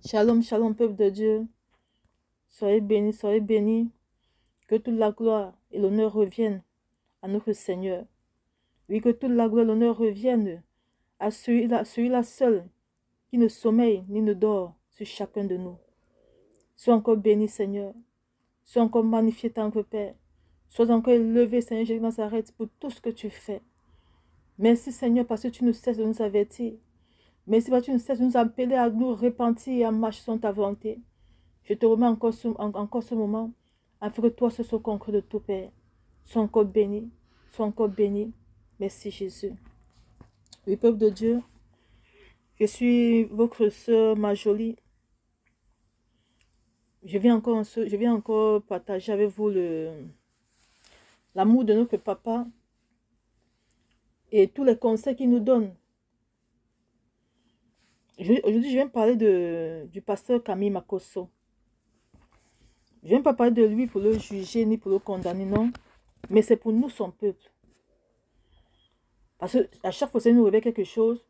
Shalom, shalom, peuple de Dieu. Soyez bénis, soyez bénis. Que toute la gloire et l'honneur reviennent à notre Seigneur. Oui, que toute la gloire et l'honneur reviennent à celui-là seul qui ne sommeille ni ne dort sur chacun de nous. Sois encore béni, Seigneur. Sois encore magnifié, tendre Père. Sois encore élevé, Seigneur Jésus Nazareth, pour tout ce que tu fais. Merci, Seigneur, parce que tu ne cesses de nous avertir. Merci parce que tu ne cesses de nous appeler à nous repentir et à marcher sur ta volonté. Je te remets encore ce moment, afin que toi, ce soit concret de tout, Père. Sois encore béni, sois encore béni. Merci, Jésus. Oui, peuple de Dieu, je suis votre sœur Marjolie. Je viens encore partager avec vous l'amour de notre papa et tous les conseils qu'il nous donne. Aujourd'hui, je viens parler du pasteur Camille Makosso. Je ne viens pas parler de lui pour le juger ni pour le condamner, non. Mais c'est pour nous, son peuple. Parce qu'à chaque fois que le Seigneur nous révèle quelque chose,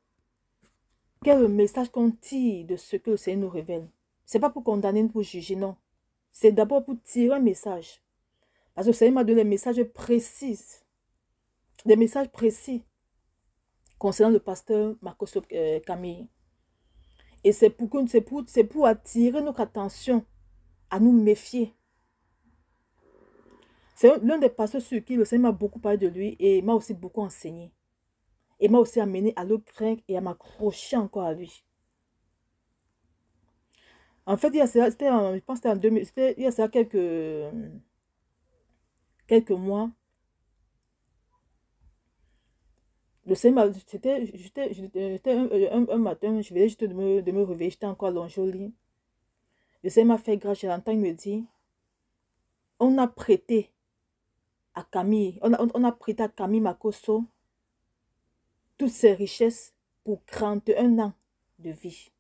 quel est le message qu'on tire de ce que le Seigneur nous révèle? Ce n'est pas pour condamner ni pour juger, non. C'est d'abord pour tirer un message. Parce que le Seigneur m'a donné des messages précis. Des messages précis concernant le pasteur Makosso Camille. Et c'est pour attirer notre attention à nous méfier. C'est l'un des pasteurs sur qui le Seigneur m'a beaucoup parlé de lui et m'a aussi beaucoup enseigné. Et m'a aussi amené à le craindre et à m'accrocher encore à lui. En fait, je pense que c'était il y a ça quelques mois. Le Seigneur j'étais un matin, je venais juste de me réveiller, j'étais encore allongé au lit. Le Seigneur m'a fait grâce, je l'entends, il me dit, on a prêté à Camille, on a prêté à Camille Makosso toutes ses richesses pour 41 ans de vie.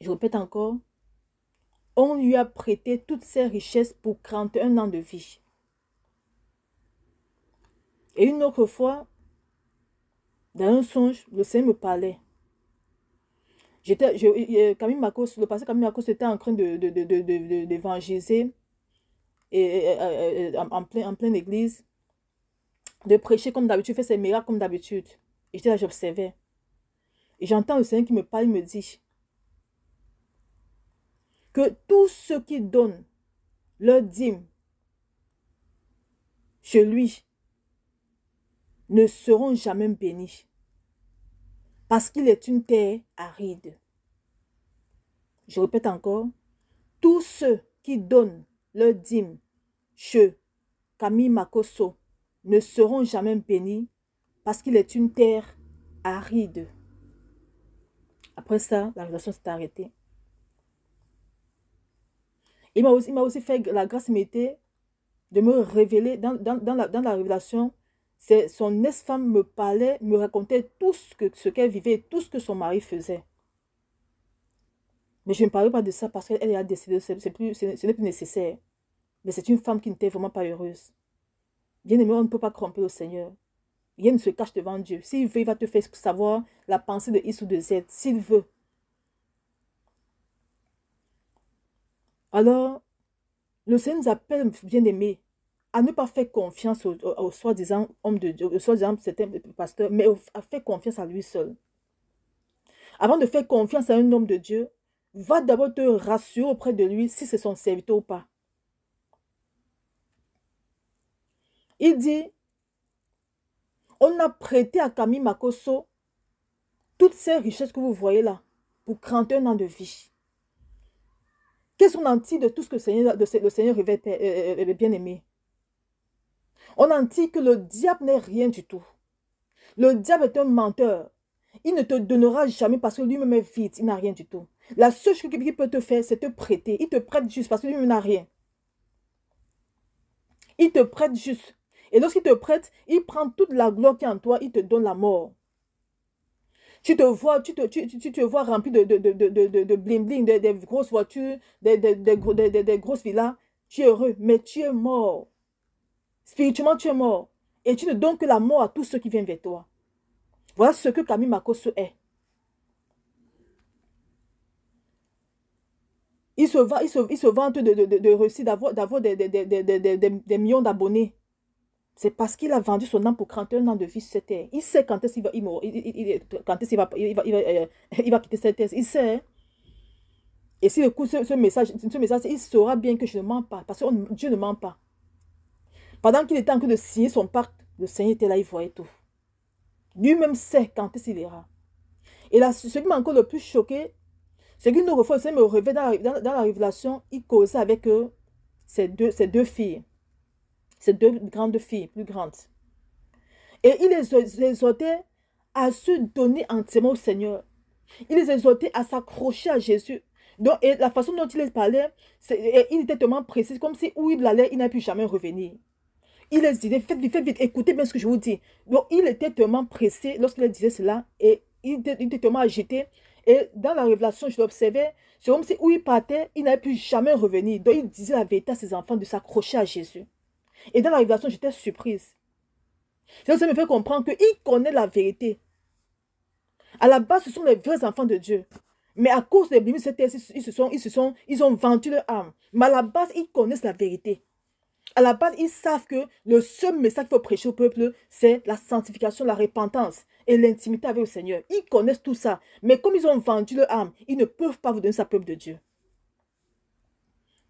Je répète encore, on lui a prêté toutes ses richesses pour 41 ans de vie. Et une autre fois, dans un songe, le Seigneur me parlait. Camille Makosso, le pasteur Camille Makosso était en train d'évangéliser en pleine église, de prêcher comme d'habitude, faire ses miracles comme d'habitude. Et j'étais là, j'observais. Et j'entends le Seigneur qui me parle, il me dit que tous ceux qui donnent leur dîme chez lui ne seront jamais bénis. Parce qu'il est une terre aride. Je répète encore, tous ceux qui donnent leur dîme chez Camille Makosso ne seront jamais bénis parce qu'il est une terre aride. Après ça, la relation s'est arrêtée. Il m'a aussi fait la grâce méritée de me révéler dans la révélation. Son ex-femme me parlait, me racontait tout ce qu'elle vivait, tout ce que son mari faisait. Mais je ne parlais pas de ça parce qu'elle a décidé, ce n'est plus nécessaire. Mais c'est une femme qui n'était vraiment pas heureuse. Bien aimé, on ne peut pas tromper le Seigneur. Rien ne se cache devant Dieu. S'il veut, il va te faire savoir la pensée de X ou de Z. S'il veut. Alors, le Seigneur nous appelle, bien aimé, à ne pas faire confiance au soi-disant homme de Dieu, au soi-disant certain pasteur, mais à faire confiance à lui seul. Avant de faire confiance à un homme de Dieu, va d'abord te rassurer auprès de lui si c'est son serviteur ou pas. Il dit, on a prêté à Camille Makosso toutes ces richesses que vous voyez là pour 31 ans de vie. Qu'est-ce qu'on en tire de tout ce que le Seigneur révèle, bien-aimé? On en tire que le diable n'est rien du tout. Le diable est un menteur. Il ne te donnera jamais parce que lui-même est vide, il n'a rien du tout. La seule chose qu'il peut te faire, c'est te prêter. Il te prête juste parce que lui-même n'a rien. Il te prête juste. Et lorsqu'il te prête, il prend toute la gloire qui est en toi, il te donne la mort. Tu te vois rempli de bling-bling, des grosses voitures, des grosses villas. Tu es heureux, mais tu es mort. Spirituellement, tu es mort. Et tu ne donnes que la mort à tous ceux qui viennent vers toi. Voilà ce que Camille Makosso est. Ils se vantent de réussir, d'avoir des millions d'abonnés. C'est parce qu'il a vendu son âme pour 31 ans de vie sur cette terre. Il sait quand est-ce qu'il va, quand est-ce il va quitter cette terre. Il sait. Hein. Et s'il écoute ce message, il saura bien que je ne mens pas. Parce que Dieu ne ment pas. Pendant qu'il était en train de signer son pacte, le Seigneur était là, il voyait tout. Lui-même sait quand est-ce qu'il ira. Et là, ce qui m'a encore le plus choqué, c'est qu'une autre fois, le Seigneur me révèle dans la révélation, il causait avec ces deux filles. Ces deux grandes filles, plus grandes. Et il les exhortait à se donner entièrement au Seigneur. Il les exhortait à s'accrocher à Jésus. Donc, et la façon dont il les parlait, il était tellement précis, comme si où il allait, il n'a pu jamais revenir. Il les disait, faites vite, écoutez bien ce que je vous dis. Donc, il était tellement pressé lorsqu'il disait cela, et il était tellement agité. Et dans la révélation, je l'observais, c'est comme si où il partait, il n'avait pu jamais revenir. Donc, il disait la vérité à ses enfants de s'accrocher à Jésus. Et dans la révélation, j'étais surprise. Ça me fait comprendre qu'il connaît la vérité. À la base, ce sont les vrais enfants de Dieu. Mais à cause des bénis, ils ont vendu leur âme. Mais à la base, ils connaissent la vérité. À la base, ils savent que le seul message qu'il faut prêcher au peuple, c'est la sanctification, la repentance et l'intimité avec le Seigneur. Ils connaissent tout ça. Mais comme ils ont vendu leur âme, ils ne peuvent pas vous donner ça, peuple de Dieu.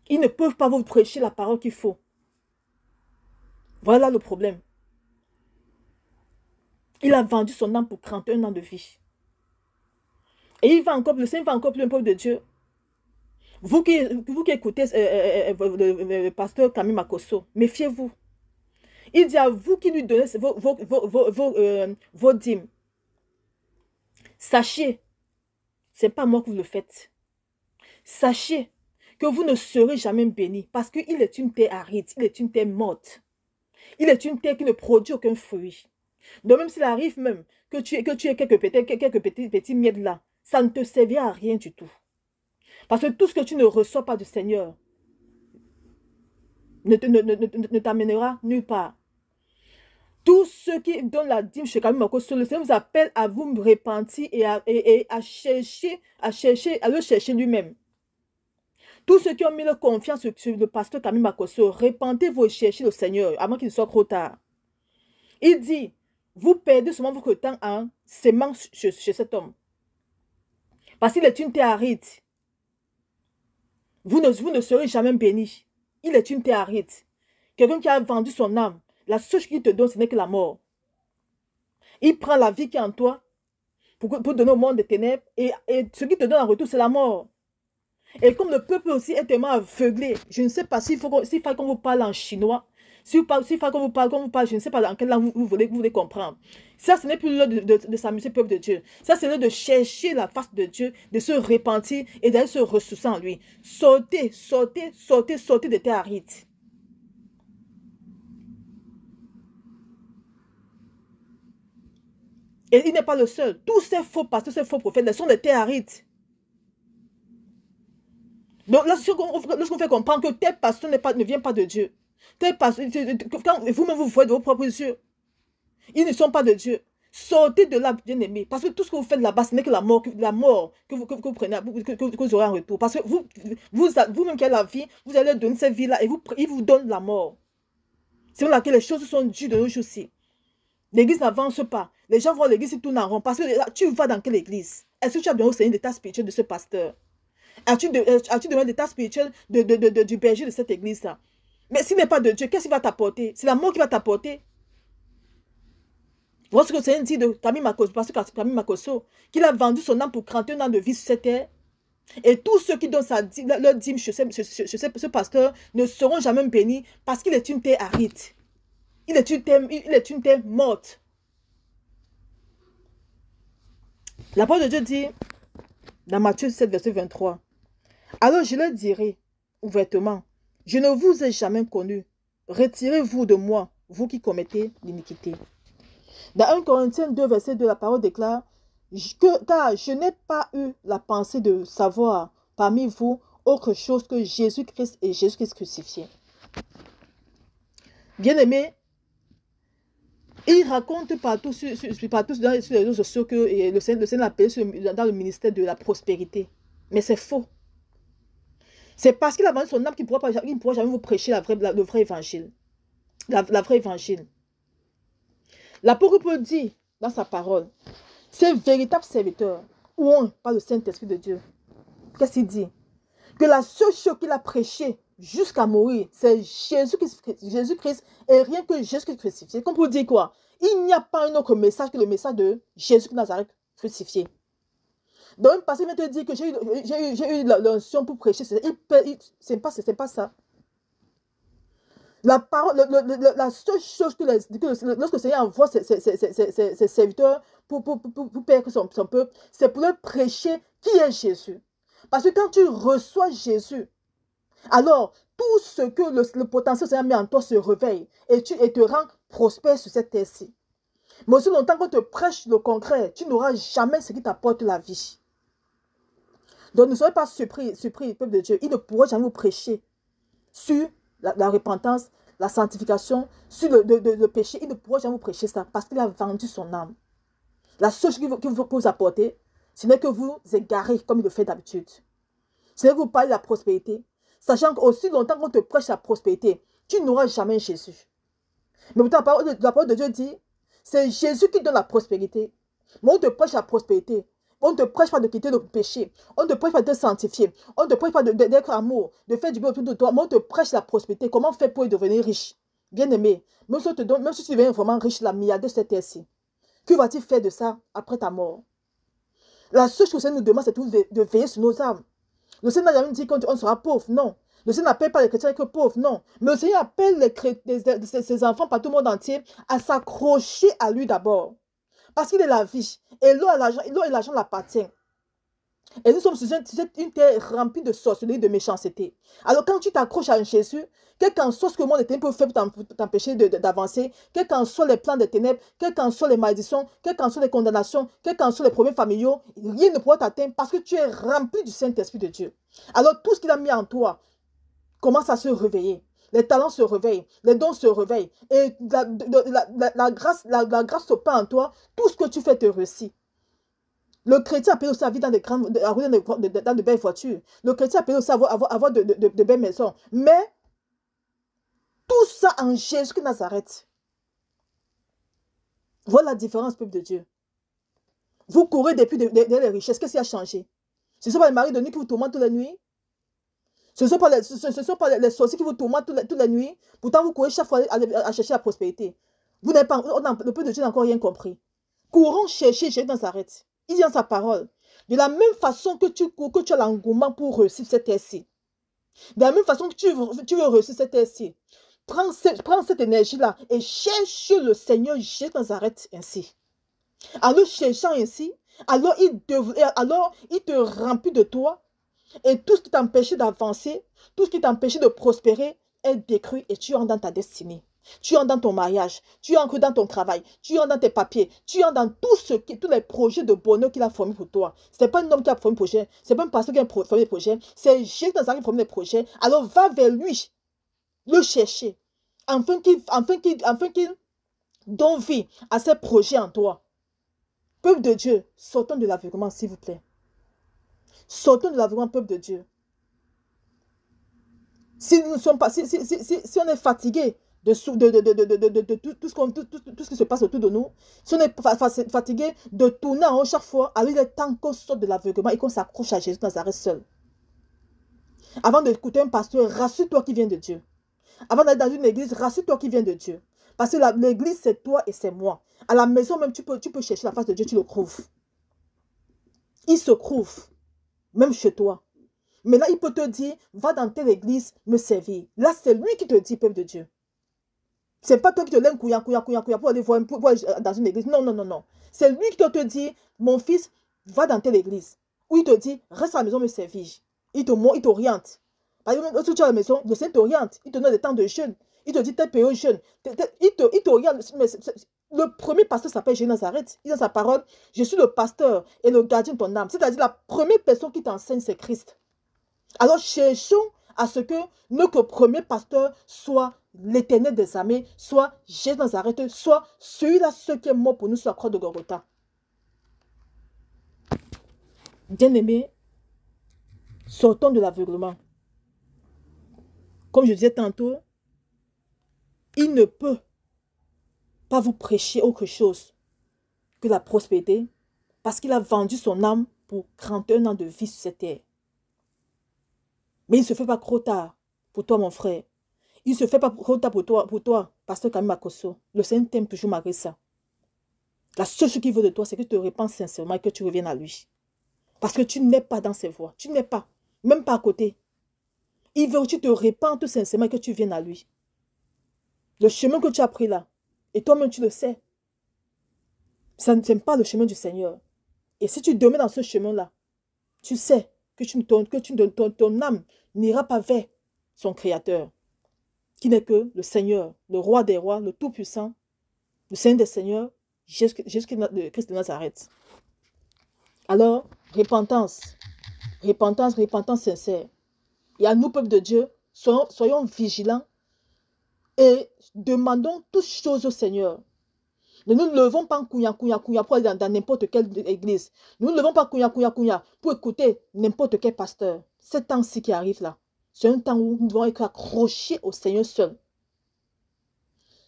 Ils ne peuvent pas vous prêcher la parole qu'il faut. Voilà le problème. Il a vendu son âme pour 31 ans de vie. Et le Seigneur va encore plus un peuple de Dieu. Vous qui écoutez le pasteur Camille Makosso, méfiez-vous. Il dit à vous qui lui donnez vos dîmes. Sachez, ce n'est pas moi que vous le faites. Sachez que vous ne serez jamais bénis parce qu'il est une terre aride, il est une terre morte. Il est une terre qui ne produit aucun fruit. Donc même s'il arrive même que tu aies quelques petits miettes là, ça ne te servira à rien du tout. Parce que tout ce que tu ne reçois pas du Seigneur ne t'amènera nulle part. Tous ceux qui donnent la dîme chez Camille Makosso, le Seigneur vous appelle à vous repentir et à le chercher lui-même. Tous ceux qui ont mis leur confiance sur le pasteur Camille Makosso, repentez-vous et cherchez le Seigneur avant qu'il soit trop tard. Il dit, vous perdez seulement votre temps en s'aimant chez cet homme. Parce qu'il est une terre aride. Vous ne serez jamais bénis. Il est une terre aride. Quelqu'un qui a vendu son âme, la seule chose qu'il te donne, ce n'est que la mort. Il prend la vie qui est en toi pour donner au monde des ténèbres et ce qu'il te donne en retour, c'est la mort. Et comme le peuple aussi est tellement aveuglé, je ne sais pas s'il faut qu'on vous parle en chinois, s'il faut qu'on vous parle, je ne sais pas dans quelle langue vous voulez comprendre. Ça, ce n'est plus l'heure de s'amuser, peuple de Dieu. Ça, c'est l'heure de chercher la face de Dieu, de se repentir et d'aller se ressourcer en lui. Sortez des terres arides. Et il n'est pas le seul. Tous ces faux pasteurs, ces faux prophètes, ils sont des terres arides. Donc, lorsqu'on fait comprendre que tel pasteur ne vient pas de Dieu, tel pasteur, quand vous-même vous voyez de vos propres yeux, ils ne sont pas de Dieu. Sortez de là, bien-aimés. Parce que tout ce que vous faites là-bas, ce n'est que la mort que vous prenez, que vous aurez en retour. Parce que vous-même qui avez la vie, vous allez donner cette vie-là et ils vous donnent la mort. C'est pour laquelle les choses sont dures de nos jours-ci. L'église n'avance pas. Les gens voient l'église, ils tournent en rond. Parce que là, tu vas dans quelle église? Est-ce que tu as donné au Seigneur l'état spirituel de ce pasteur? As-tu donné l'état spirituel du berger de cette église-là? Mais s'il n'est pas de Dieu, qu'est-ce qu'il va t'apporter? C'est la mort qui va t'apporter. Voilà ce que le Seigneur dit de Camille Makosso, parce que Camille Makosso, qu'il a vendu son âme pour 31 ans de vie sur cette terre. Et tous ceux qui donnent leur dîme chez ce pasteur ne seront jamais bénis parce qu'il est une terre aride. Il est une terre morte. La parole de Dieu dit, dans Matthieu 7, verset 23, « Alors je leur dirai ouvertement, je ne vous ai jamais connu. Retirez-vous de moi, vous qui commettez l'iniquité. » Dans 1 Corinthiens 2, verset 2, la parole déclare, « Car je n'ai pas eu la pensée de savoir parmi vous autre chose que Jésus-Christ et Jésus-Christ crucifié. » Bien-aimés, il raconte partout sur les réseaux sociaux que le Seigneur l'a appelé dans le ministère de la prospérité. Mais c'est faux. C'est parce qu'il a vendu son âme qu'il ne pourra jamais vous prêcher le vrai évangile. La vraie évangile. L'apôtre Paul dit dans sa parole, ces véritables serviteurs, ouons par le Saint-Esprit de Dieu. Qu'est-ce qu'il dit? Que la seule chose qu'il a prêché jusqu'à mourir, c'est Jésus-Christ et rien que Jésus-Christ crucifié. Comme pour dire quoi? Il n'y a pas un autre message que le message de Jésus de Nazareth crucifié. Donc, parce qu'il vient te dire que j'ai eu l'onction pour prêcher, c'est pas ça. La parole, la seule chose que lorsque le Seigneur envoie ses serviteurs pour perdre son peuple, c'est pour leur prêcher qui est Jésus. Parce que quand tu reçois Jésus, alors tout ce que le potentiel Seigneur met en toi se réveille et te rend prospère sur cette terre-ci. Mais aussi longtemps qu'on te prêche le concret, tu n'auras jamais ce qui t'apporte la vie. Donc ne soyez pas surpris, peuple de Dieu. Il ne pourra jamais vous prêcher sur la repentance, la sanctification, sur le péché. Il ne pourra jamais vous prêcher ça parce qu'il a vendu son âme. La seule chose qu'il veut vous apporter, ce n'est que vous égarez comme il le fait d'habitude. Ce n'est que vous parlez de la prospérité, sachant qu'aussi longtemps qu'on te prêche la prospérité, tu n'auras jamais Jésus. Mais pourtant, la parole de Dieu dit, c'est Jésus qui donne la prospérité. Mais on te prêche la prospérité. On ne te prêche pas de quitter le péché. On ne te prêche pas de te sanctifier. On ne te prêche pas d'être amour, de faire du bien autour de toi. Mais on te prêche la prospérité. Comment faire pour devenir riche? Bien aimé, même si tu deviens vraiment riche, la milliardaire de cette terre-ci, que vas-tu faire de ça après ta mort? La seule chose que nous demande, c'est de veiller sur nos âmes. Le Seigneur n'a jamais dit qu'on sera pauvre, non. Le Seigneur n'appelle pas les chrétiens que pauvres, non. Mais le Seigneur appelle ses enfants par tout le monde entier à s'accrocher à lui d'abord. Parce qu'il est la vie. Et l'eau et l'argent l'appartiennent. Et nous sommes sur une terre remplie de sorcellerie et de méchanceté. Alors quand tu t'accroches à Jésus, quel qu'en soit ce que le monde peut faire pour t'empêcher d'avancer, quels qu'en soient les plans des ténèbres, quelles qu'en soient les malédictions, quelles qu'en soient les condamnations, quels qu'en soient les problèmes familiaux, rien ne pourra t'atteindre parce que tu es rempli du Saint-Esprit de Dieu. Alors tout ce qu'il a mis en toi commence à se réveiller. Les talents se réveillent, les dons se réveillent. Et la grâce se peint en toi. Tout ce que tu fais te réussit. Le chrétien appelle aussi à vivre dans de belles voitures. Le chrétien appelle aussi à avoir de belles maisons. Mais tout ça en Jésus de Nazareth. Voilà la différence, peuple de Dieu. Vous courez depuis les richesses. Qu'est-ce qui a changé? Ce ne sont pas les maris de nuit qui vous tourmentent toute la nuit. Ce ne sont pas les sorciers qui vous tourmentent toute la nuit. Pourtant, vous courez chaque fois à chercher la prospérité. Le peuple de Dieu n'a encore rien compris. Courons chercher Jésus de Nazareth. Il dit dans sa parole, de la même façon que tu cours, que tu as l'engouement pour réussir cette terre-ci. De la même façon que tu veux réussir cette terre-ci. Prends cette énergie-là et cherche le Seigneur Jésus de Nazareth ainsi. En le cherchant ainsi, alors il te remplit de toi. Et tout ce qui t'empêchait d'avancer, tout ce qui t'empêchait de prospérer est détruit et tu entres dans ta destinée. Tu entres dans ton mariage, tu entres dans ton travail, tu entres dans tes papiers, tu entres dans tous les projets de bonheur qu'il a formés pour toi. Ce n'est pas un homme qui a formé le projet, ce n'est pas un pasteur qui a formé le projet, c'est Jésus qui a formé les projets. Alors va vers lui, le chercher, afin qu'il donne vie à ces projets en toi. Peuple de Dieu, sortons de l'aveuglement, s'il vous plaît. Sortons de l'aveuglement, peuple de Dieu. Si on est fatigué de tout ce qui se passe autour de nous, si on est fatigué de tourner en haut chaque fois, alors il est temps qu'on sorte de l'aveuglement et qu'on s'accroche à Jésus de Nazareth seul. Avant d'écouter un pasteur, rassure-toi qu'il vient de Dieu. Avant d'aller dans une église, rassure-toi qu'il vient de Dieu. Parce que l'église, c'est toi et c'est moi. À la maison même, tu peux chercher la face de Dieu, tu le trouves. Il se trouve, même chez toi. Mais là, il peut te dire, va dans telle église me servir. Là, c'est lui qui te dit, peuple de Dieu. Ce n'est pas toi qui te lèves couillant pour aller voir dans une église. Non, non, non, non. C'est lui qui te dit, mon fils, va dans telle église. Ou il te dit, reste à la maison me servir. Il t'oriente. Par exemple, lorsque tu es à la maison, le Seigneur t'oriente. Il te donne des temps de jeûne. Il te dit, telle période jeûne. Il t'oriente. Le premier pasteur s'appelle Jésus de Nazareth. Il dit dans sa parole, je suis le pasteur et le gardien de ton âme. C'est-à-dire, la première personne qui t'enseigne, c'est Christ. Alors, cherchons à ce que notre premier pasteur soit l'Éternel des armées, soit Jésus de Nazareth, soit celui-là, ce qui est mort pour nous sur la croix de Golgotha. Bien-aimés, sortons de l'aveuglement. Comme je disais tantôt, il ne peut pas vous prêcher autre chose que la prospérité parce qu'il a vendu son âme pour 31 ans de vie sur cette terre. Mais il ne se fait pas trop tard pour toi, mon frère. Il ne se fait pas trop tard pour toi, pasteur Camille Makosso. Le Seigneur t'aime toujours malgré ça. La seule chose qu'il veut de toi, c'est que tu te répandes sincèrement et que tu reviennes à lui. Parce que tu n'es pas dans ses voies. Tu n'es pas. Même pas à côté. Il veut que tu te répandes tout sincèrement et que tu viennes à lui. Le chemin que tu as pris là, et toi-même tu le sais, ça ne pas le chemin du Seigneur. Et si tu demeures dans ce chemin-là, tu sais que ton âme n'ira pas vers son Créateur, qui n'est que le Seigneur, le Roi des rois, le Tout-Puissant, le Seigneur des Seigneurs, Jésus-Christ de Nazareth. Alors, repentance, repentance, repentance sincère. Et à nous, peuple de Dieu, soyons vigilants et demandons toutes choses au Seigneur. Ne nous levons pas en kouya pour aller dans n'importe quelle église. Ne nous levons pas kouya pour écouter n'importe quel pasteur. Ce temps-ci qui arrive là, c'est un temps où nous devons être accrochés au Seigneur seul.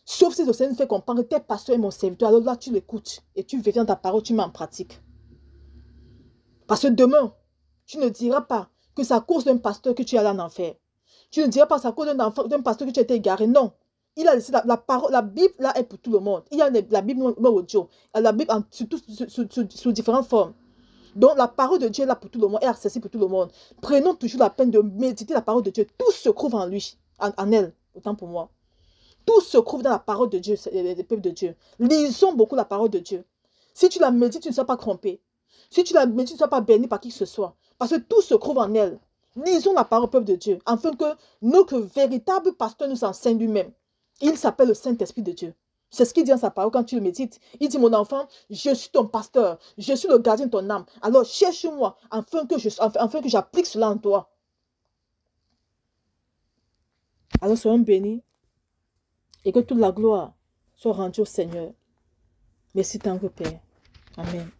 Sauf si le Seigneur nous fait comprendre que tes pasteurs et mon serviteur, alors là tu l'écoutes et tu viens ta parole, tu mets en pratique. Parce que demain, tu ne diras pas que c'est à cause d'un pasteur que tu es allé en enfer. Tu ne diras pas que c'est à cause d'un pasteur que tu as été égaré. Non. Il a laissé la parole, la Bible là est pour tout le monde. Il y a la Bible audio, la Bible sous différentes formes. Donc la parole de Dieu est là pour tout le monde, est accessible pour tout le monde. Prenons toujours la peine de méditer la parole de Dieu. Tout se trouve en lui, en elle, autant pour moi. Tout se trouve dans la parole de Dieu, les peuples de Dieu. Lisons beaucoup la parole de Dieu. Si tu la médites, tu ne seras pas trompé. Si tu la médites, tu ne seras pas béni par qui que ce soit. Parce que tout se trouve en elle. Lisons la parole, peuple de Dieu, afin que notre véritable pasteur nous enseigne lui-même. Il s'appelle le Saint-Esprit de Dieu. C'est ce qu'il dit dans sa parole quand tu le médites. Il dit, mon enfant, je suis ton pasteur. Je suis le gardien de ton âme. Alors cherche-moi afin que j'applique cela en toi. Alors soyons bénis et que toute la gloire soit rendue au Seigneur. Merci tant que Père. Amen.